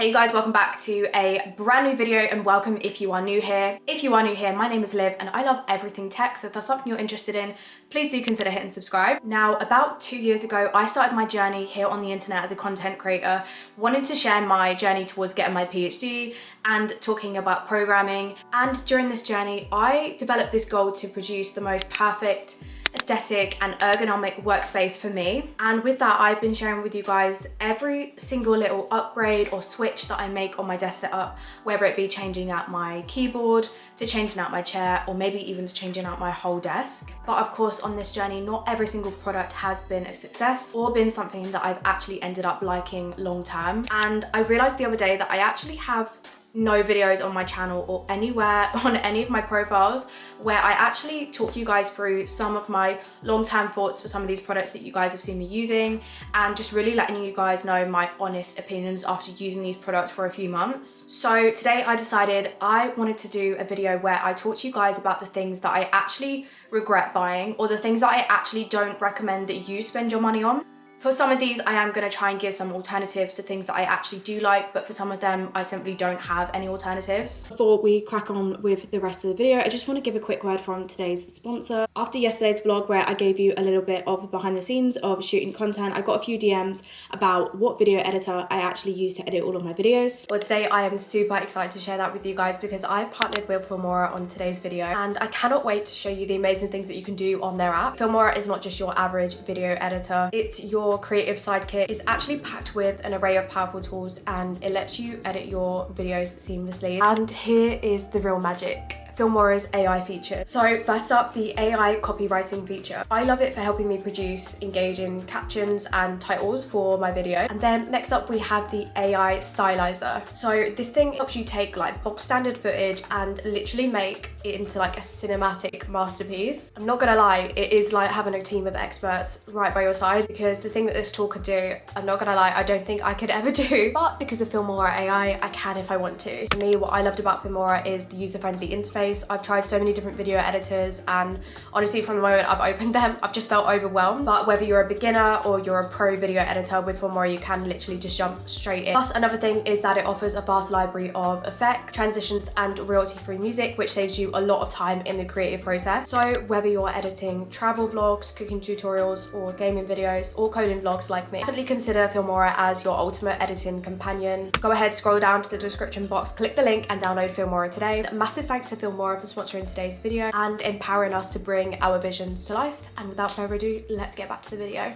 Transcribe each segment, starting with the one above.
Hey you guys, welcome back to a brand new video and welcome if you are new here. If you are new here, my name is Liv and I love everything tech, so if that's something you're interested in, please do consider hitting subscribe. Now, about 2 years ago, I started my journey here on the internet as a content creator, wanted to share my journey towards getting my PhD and talking about programming. And during this journey, I developed this goal to produce the most perfect aesthetic and ergonomic workspace for me. And with that, I've been sharing with you guys every single little upgrade or switch that I make on my desk setup, whether it be changing out my keyboard, to changing out my chair, or maybe even to changing out my whole desk. But of course, on this journey, not every single product has been a success or been something that I've actually ended up liking long term. And I realized the other day that I actually have no videos on my channel or anywhere on any of my profiles where I actually talk you guys through some of my long-term thoughts for some of these products that you guys have seen me using, and just really letting you guys know my honest opinions after using these products for a few months. So today I decided I wanted to do a video where I talk to you guys about the things that I actually regret buying, or the things that I actually don't recommend that you spend your money on. For some of these, I am going to try and give some alternatives to things that I actually do like, but for some of them, I simply don't have any alternatives. Before we crack on with the rest of the video, I just want to give a quick word from today's sponsor. After yesterday's vlog where I gave you a little bit of behind the scenes of shooting content, I got a few DMs about what video editor I actually use to edit all of my videos. Well, today I am super excited to share that with you guys because I partnered with Filmora on today's video, and I cannot wait to show you the amazing things that you can do on their app. Filmora is not just your average video editor, it's your creative sidekick. Is actually packed with an array of powerful tools and it lets you edit your videos seamlessly. And here is the real magic: Filmora's AI feature. So first up, the AI copywriting feature. I love it for helping me produce engaging captions and titles for my video. And then next up we have the AI stylizer. So this thing helps you take like box standard footage and literally make it into like a cinematic masterpiece. I'm not gonna lie, it is like having a team of experts right by your side, because the thing that this tool could do, I'm not gonna lie, I don't think I could ever do. But because of Filmora AI, I can if I want to. For me, what I loved about Filmora is the user-friendly interface. I've tried so many different video editors and honestly from the moment I've opened them, I've just felt overwhelmed. But whether you're a beginner or you're a pro video editor, with Filmora you can literally just jump straight in. Plus another thing is that it offers a vast library of effects, transitions and royalty-free music, which saves you a lot of time in the creative process. So whether you're editing travel vlogs, cooking tutorials or gaming videos or coding vlogs like me, definitely consider Filmora as your ultimate editing companion. Go ahead, scroll down to the description box, click the link and download Filmora today. Massive thanks to Filmora for sponsoring today's video and empowering us to bring our visions to life. And without further ado, let's get back to the video.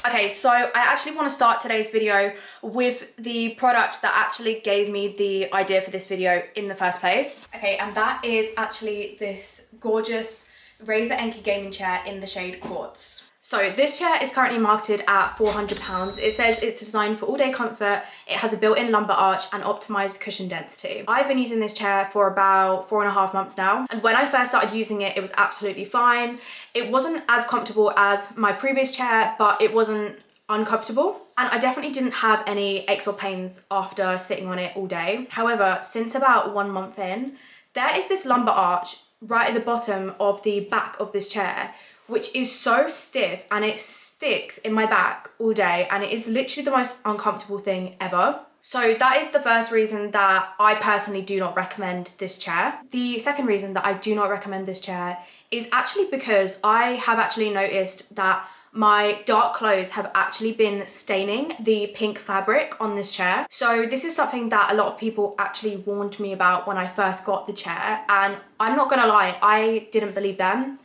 Okay, so I actually want to start today's video with the product that actually gave me the idea for this video in the first place. Okay, and that is actually this gorgeous Razer Enki gaming chair in the shade Quartz. So this chair is currently marketed at £400. It says it's designed for all day comfort. It has a built-in lumbar arch and optimized cushion density. I've been using this chair for about 4.5 months now. And when I first started using it, it was absolutely fine. It wasn't as comfortable as my previous chair, but it wasn't uncomfortable. And I definitely didn't have any aches or pains after sitting on it all day. However, since about 1 month in, there is this lumbar arch right at the bottom of the back of this chair, which is so stiff and it sticks in my back all day, and it is literally the most uncomfortable thing ever. So that is the first reason that I personally do not recommend this chair. The second reason that I do not recommend this chair is actually because I have actually noticed that my dark clothes have actually been staining the pink fabric on this chair. So this is something that a lot of people actually warned me about when I first got the chair, and I'm not gonna lie, I didn't believe them.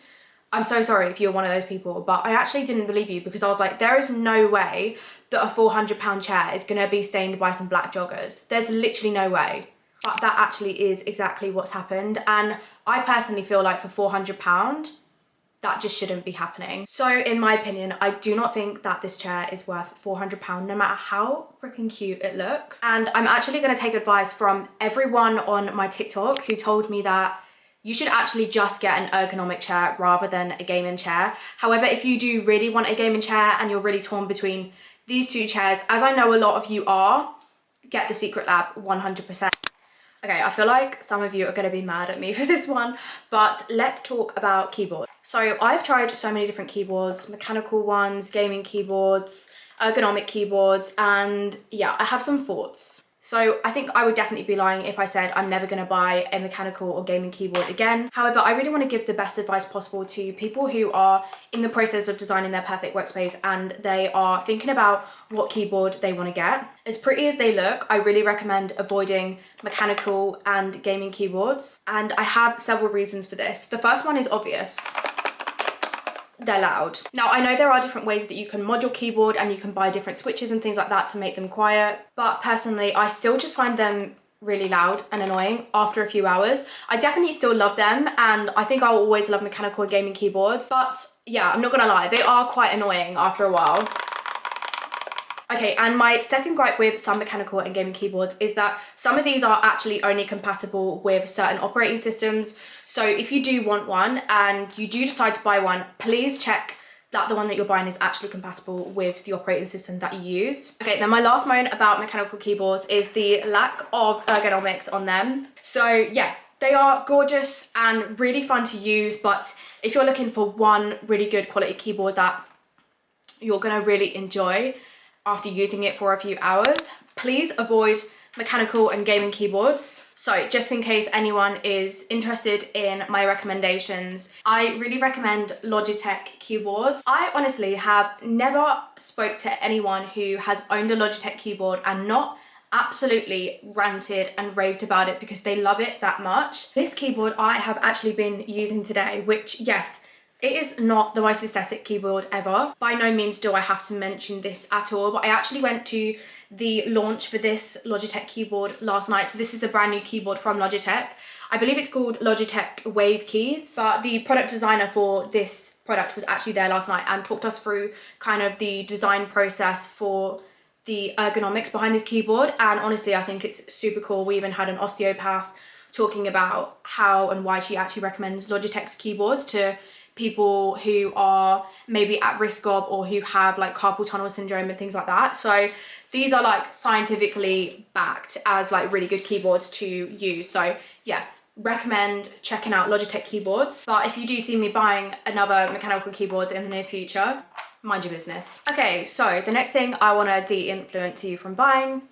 I'm so sorry if you're one of those people, but I actually didn't believe you, because I was like, there is no way that a £400 chair is gonna be stained by some black joggers. There's literally no way. But that actually is exactly what's happened. And I personally feel like for £400, that just shouldn't be happening. So in my opinion, I do not think that this chair is worth £400, no matter how freaking cute it looks. And I'm actually gonna take advice from everyone on my TikTok who told me that you should actually just get an ergonomic chair rather than a gaming chair. However, if you do really want a gaming chair and you're really torn between these two chairs, as I know a lot of you are, get the Secret Lab 100%. Okay, I feel like some of you are gonna be mad at me for this one, but let's talk about keyboard. So I've tried so many different keyboards, mechanical ones, gaming keyboards, ergonomic keyboards, and yeah, I have some thoughts. So I think I would definitely be lying if I said I'm never going to buy a mechanical or gaming keyboard again. However, I really want to give the best advice possible to people who are in the process of designing their perfect workspace and they are thinking about what keyboard they want to get. As pretty as they look, I really recommend avoiding mechanical and gaming keyboards. And I have several reasons for this. The first one is obvious. They're loud. Now, I know there are different ways that you can mod your keyboard and you can buy different switches and things like that to make them quiet, but personally, I still just find them really loud and annoying after a few hours. I definitely still love them, and I think I'll always love mechanical and gaming keyboards, but yeah, I'm not gonna lie, they are quite annoying after a while. Okay, and my second gripe with some mechanical and gaming keyboards is that some of these are actually only compatible with certain operating systems. So if you do want one and you do decide to buy one, please check that the one that you're buying is actually compatible with the operating system that you use. Okay, then my last moan about mechanical keyboards is the lack of ergonomics on them. So yeah, they are gorgeous and really fun to use, but if you're looking for one really good quality keyboard that you're gonna really enjoy after using it for a few hours, please avoid mechanical and gaming keyboards. So just in case anyone is interested in my recommendations, I really recommend Logitech keyboards. I honestly have never spoke to anyone who has owned a Logitech keyboard and not absolutely ranted and raved about it because they love it that much. This keyboard I have actually been using today, which yes, it is not the most aesthetic keyboard ever. By no means do I have to mention this at all, but I actually went to the launch for this Logitech keyboard last night. So this is a brand new keyboard from Logitech. I believe it's called Logitech Wave Keys, but the product designer for this product was actually there last night and talked us through kind of the design process for the ergonomics behind this keyboard. And honestly, I think it's super cool. We even had an osteopath talking about how and why she actually recommends Logitech's keyboards to people who are maybe at risk of or who have like carpal tunnel syndrome and things like that. So these are like scientifically backed as like really good keyboards to use. So yeah, recommend checking out Logitech keyboards. But if you do see me buying another mechanical keyboard in the near future, mind your business. Okay, so the next thing I want to de-influence you from buying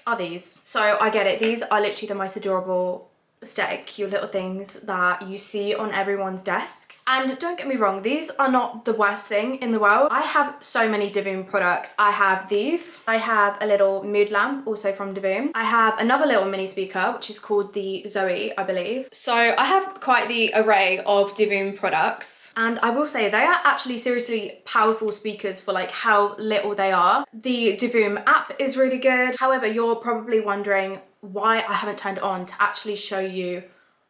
are these. So I get it, these are literally the most adorable aesthetic cute little things that you see on everyone's desk, and don't get me wrong, these are not the worst thing in the world. I have so many divoom products. I have these, I have a little mood lamp also from divoom, I have another little mini speaker which is called the Zoe, I believe. So I have quite the array of divoom products, and I will say they are actually seriously powerful speakers for like how little they are. The divoom app is really good. However, you're probably wondering why I haven't turned it on to actually show you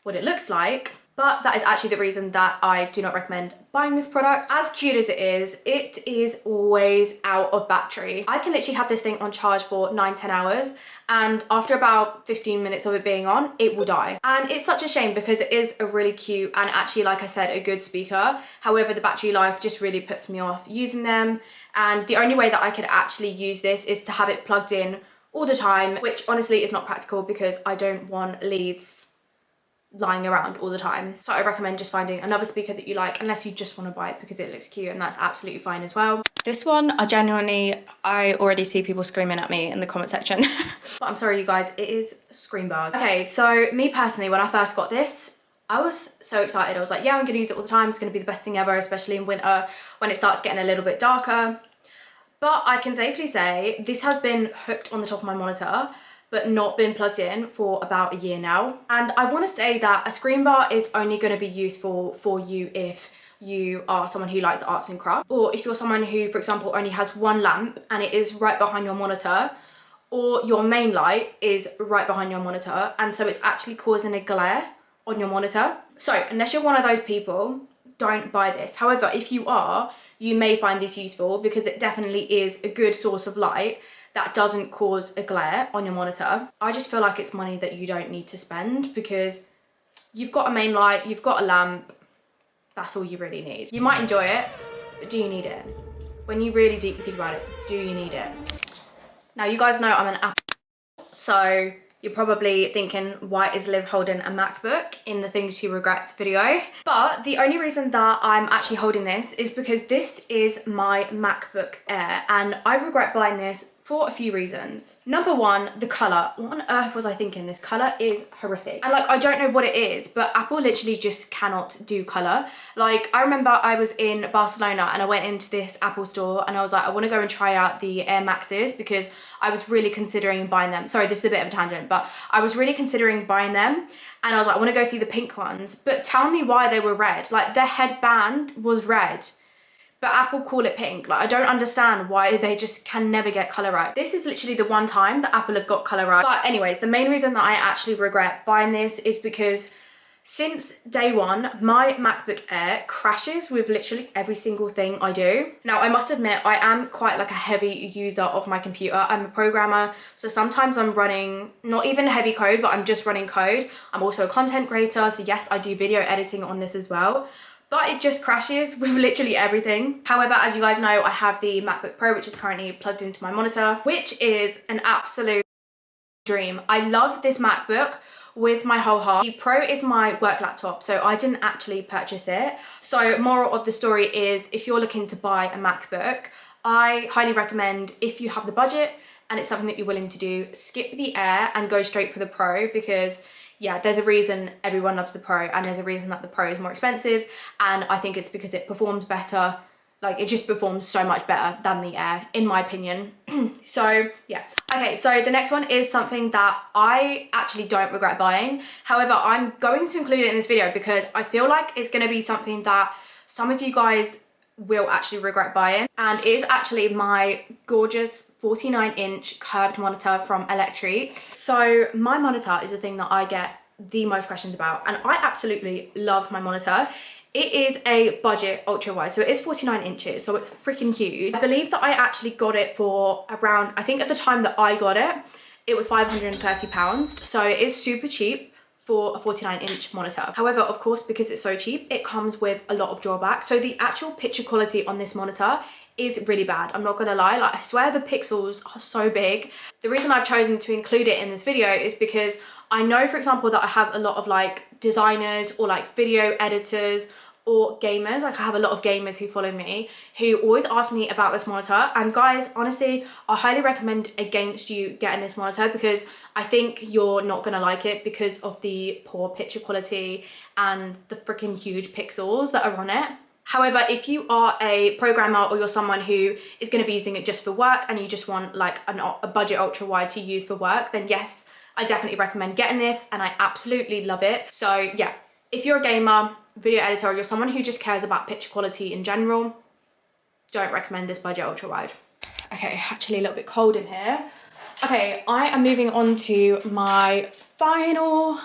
what it looks like, but that is actually the reason that I do not recommend buying this product. As cute as it is always out of battery. I can literally have this thing on charge for 9-10 hours, and after about 15 minutes of it being on, it will die. And it's such a shame because it is a really cute and actually, like I said, a good speaker. However, the battery life just really puts me off using them, and the only way that I could actually use this is to have it plugged in all the time, which honestly is not practical because I don't want leads lying around all the time. So I recommend just finding another speaker that you like, unless you just want to buy it because it looks cute, and that's absolutely fine as well. This one, I already see people screaming at me in the comment section. But I'm sorry you guys, it is screenbars. Okay, so me personally, when I first got this, I was so excited. I was like, yeah, I'm gonna use it all the time. It's gonna be the best thing ever, especially in winter when it starts getting a little bit darker. But I can safely say this has been hooked on the top of my monitor, but not been plugged in for about a year now. And I want to say that a screen bar is only going to be useful for you if you are someone who likes arts and crafts, or if you're someone who, for example, only has one lamp and it is right behind your monitor, or your main light is right behind your monitor, and so it's actually causing a glare on your monitor. So unless you're one of those people, don't buy this. However, if you are, you may find this useful because it definitely is a good source of light that doesn't cause a glare on your monitor. I just feel like it's money that you don't need to spend because you've got a main light, you've got a lamp, that's all you really need. You might enjoy it, but do you need it? When you really deeply think about it, do you need it? Now you guys know I'm an Apple, so you're probably thinking, why is Liv holding a MacBook in the things she regrets video? But the only reason that I'm actually holding this is because this is my MacBook Air, and I regret buying this for a few reasons. Number one, the colour. What on earth was I thinking? This colour is horrific. And like, I don't know what it is, but Apple literally just cannot do colour. Like, I remember I was in Barcelona and I went into this Apple store and I was like, I want to go and try out the Air Maxes because I was really considering buying them. Sorry, this is a bit of a tangent, but I was really considering buying them. And I was like, I want to go see the pink ones. But tell me why they were red. Like, their headband was red, but Apple call it pink. Like, I don't understand why they just can never get colour right. This is literally the one time that Apple have got colour right. But anyways, the main reason that I actually regret buying this is because since day one, my MacBook Air crashes with literally every single thing I do. Now, I must admit, I am quite like a heavy user of my computer. I'm a programmer, so sometimes I'm running, not even heavy code, but I'm just running code. I'm also a content creator, so yes, I do video editing on this as well. But it just crashes with literally everything. However, as you guys know, I have the MacBook Pro, which is currently plugged into my monitor, which is an absolute dream. I love this MacBook with my whole heart. The Pro is my work laptop, so I didn't actually purchase it. So moral of the story is, if you're looking to buy a MacBook, I highly recommend, if you have the budget and it's something that you're willing to do, skip the Air and go straight for the Pro, because yeah, there's a reason everyone loves the Pro, and there's a reason that the Pro is more expensive, and I think it's because it performs better. Like, it just performs so much better than the Air, in my opinion. So yeah. Okay, so the next one is something that I actually don't regret buying. However, I'm going to include it in this video because I feel like it's going to be something that some of you guys will actually regret buying, and it is actually my gorgeous 49-inch curved monitor from Electric. So my monitor is the thing that I get the most questions about, and I absolutely love my monitor. It is a budget ultra wide, so it is 49 inches, so it's freaking huge. I believe that I actually got it for around, I think at the time that I got it, it was £530, so it is super cheap for a 49-inch monitor. However, of course, because it's so cheap, it comes with a lot of drawbacks. So the actual picture quality on this monitor is really bad. I'm not gonna lie, like, I swear the pixels are so big. The reason I've chosen to include it in this video is because I know, for example, that I have a lot of like designers or like video editors or gamers. Like, I have a lot of gamers who follow me who always ask me about this monitor, and guys, honestly, I highly recommend against you getting this monitor because I think you're not gonna like it because of the poor picture quality and the freaking huge pixels that are on it. However, if you are a programmer or you're someone who is going to be using it just for work and you just want like a budget ultra wide to use for work, then yes, I definitely recommend getting this, and I absolutely love it. So yeah, if you're a gamer, video editor, or you're someone who just cares about picture quality in general, don't recommend this budget ultra wide. Okay, actually a little bit cold in here. Okay, I am moving on to my final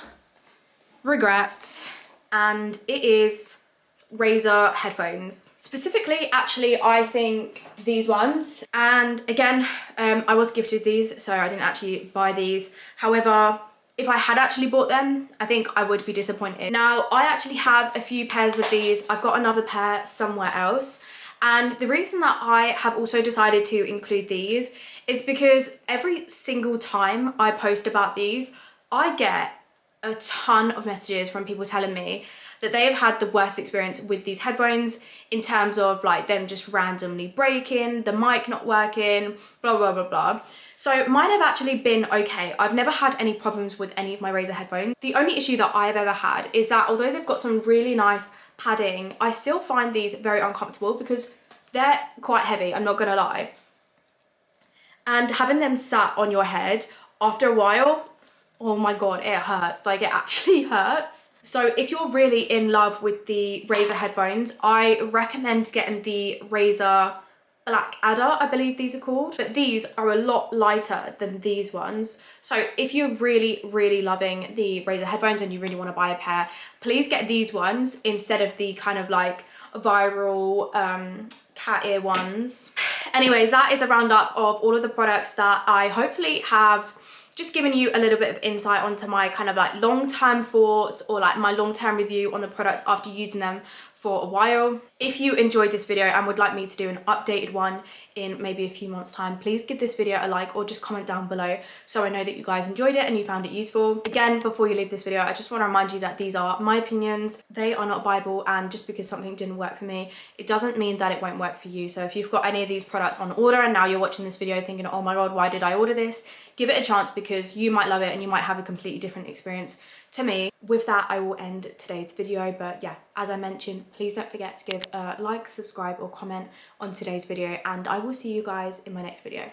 regret, and it is Razer headphones. Specifically, actually, I think these ones. And again, I was gifted these, so I didn't actually buy these. However, if I had actually bought them, I think I would be disappointed. Now, I actually have a few pairs of these. I've got another pair somewhere else. And the reason that I have also decided to include these is because every single time I post about these, I get a ton of messages from people telling me that they have had the worst experience with these headphones in terms of like them just randomly breaking, the mic not working, blah, blah, blah, blah. So mine have actually been okay. I've never had any problems with any of my Razer headphones. The only issue that I've ever had is that although they've got some really nice padding, I still find these very uncomfortable because they're quite heavy, I'm not gonna lie. And having them sat on your head after a while, oh my God, it hurts. Like, it actually hurts. So if you're really in love with the Razer headphones, I recommend getting the Razer Black Adder, I believe these are called. But these are a lot lighter than these ones. So if you're really, really loving the Razer headphones and you really want to buy a pair, please get these ones instead of the kind of like viral cat ear ones. Anyways, that is a roundup of all of the products that I hopefully have just given you a little bit of insight onto my kind of like long-term thoughts or like my long-term review on the products after using them for a while. If you enjoyed this video and would like me to do an updated one in maybe a few months time, please give this video a like or just comment down below so I know that you guys enjoyed it and you found it useful. Again, before you leave this video, I just want to remind you that these are my opinions. They are not Bible, and just because something didn't work for me, it doesn't mean that it won't work for you. So if you've got any of these products on order and now you're watching this video thinking, oh my god, why did I order this? Give it a chance because you might love it and you might have a completely different experience to me. With that, I will end today's video, but yeah, as I mentioned, please don't forget to give a like, subscribe or comment on today's video, and I will see you guys in my next video.